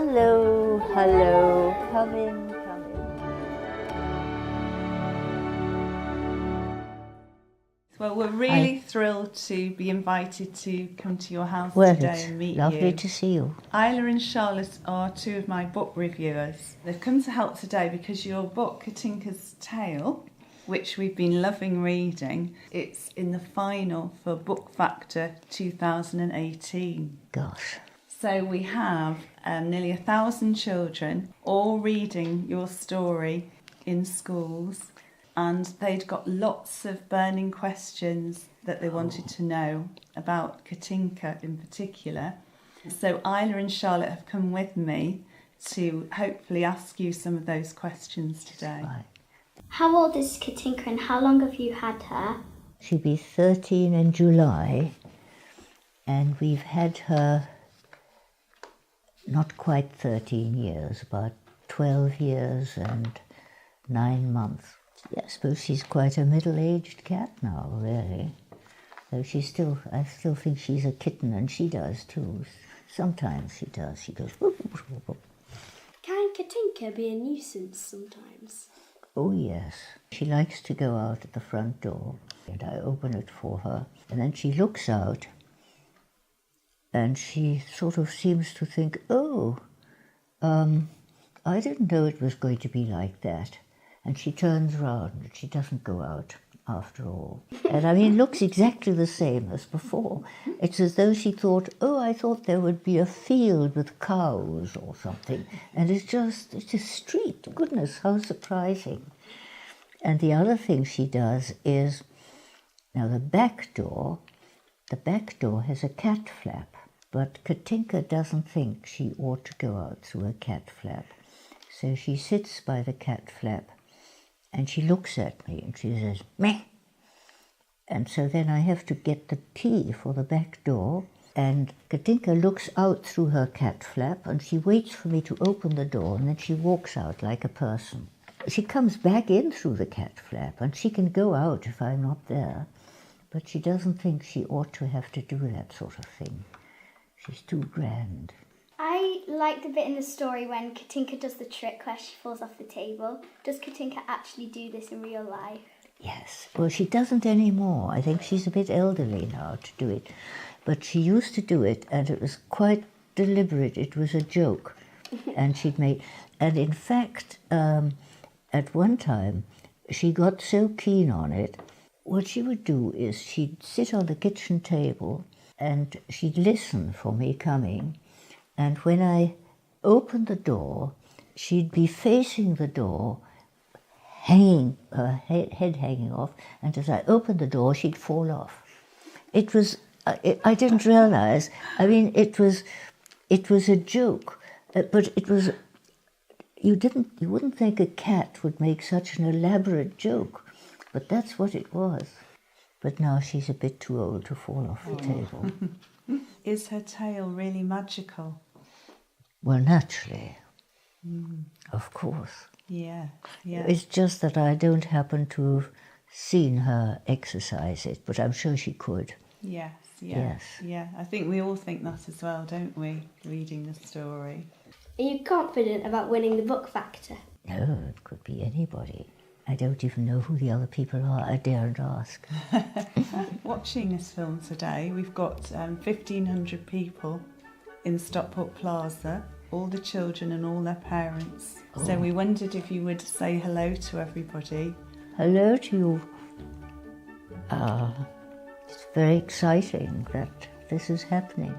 Hello, hello, come in, come in. Well, we're really thrilled to be invited to come to your house Well, today it's and meet lovely you. to see you. Isla and Charlotte are two of my book reviewers. They've come to help today because your book, Katinka's Tale, which we've been loving reading, it's in the final for Book Factor 2018. Gosh. So we have nearly 1,000 children all reading your story in schools, and they'd got lots of burning questions that they wanted to know about Katinka in particular. So Isla and Charlotte have come with me to hopefully ask you some of those questions today. Right. How old is Katinka and how long have you had her? She'll be 13 in July, and we've had her not quite 13 years, about 12 years and 9 months. Yeah, I suppose she's quite a middle-aged cat now, really. Though I still think she's a kitten, and she does too. Sometimes she does. She goes, whoop, whoop, whoop, whoop. Can Katinka be a nuisance sometimes? Oh yes. She likes to go out at the front door, and I open it for her, and then she looks out, and she sort of seems to think, I didn't know it was going to be like that. And she turns round, and she doesn't go out after all. And I mean, looks exactly the same as before. It's as though she thought, I thought there would be a field with cows or something. And it's a street. Goodness, how surprising. And the other thing she does is, now the back door has a cat flap, but Katinka doesn't think she ought to go out through a cat flap. So she sits by the cat flap, and she looks at me and she says, meh. And so then I have to get the key for the back door, and Katinka looks out through her cat flap, and she waits for me to open the door, and then she walks out like a person. She comes back in through the cat flap, and she can go out if I'm not there, but she doesn't think she ought to have to do that sort of thing. She's too grand. I like the bit in the story when Katinka does the trick where she falls off the table. Does Katinka actually do this in real life? Yes. Well, she doesn't anymore. I think she's a bit elderly now to do it. But she used to do it, and it was quite deliberate. It was a joke. And in fact, at one time, she got so keen on it, what she would do is she'd sit on the kitchen table and she'd listen for me coming. And when I opened the door, she'd be facing the door, hanging, her head hanging off, and as I opened the door, she'd fall off. It was, I didn't realize, I mean, it was a joke, but it was, you wouldn't think a cat would make such an elaborate joke, but that's what it was. But now she's a bit too old to fall off the table. Is her tale really magical? Well, naturally, of course. Yeah, yeah. It's just that I don't happen to have seen her exercise it, but I'm sure she could. Yes. Yes. Yeah, I think we all think that as well, don't we, reading the story? Are you confident about winning the Book Factor? No, it could be anybody. I don't even know who the other people are. I daren't ask. Watching this film today, we've got 1,500 people in Stockport Plaza, all the children and all their parents. So we wondered if you would say hello to everybody. Hello to you. It's very exciting that this is happening.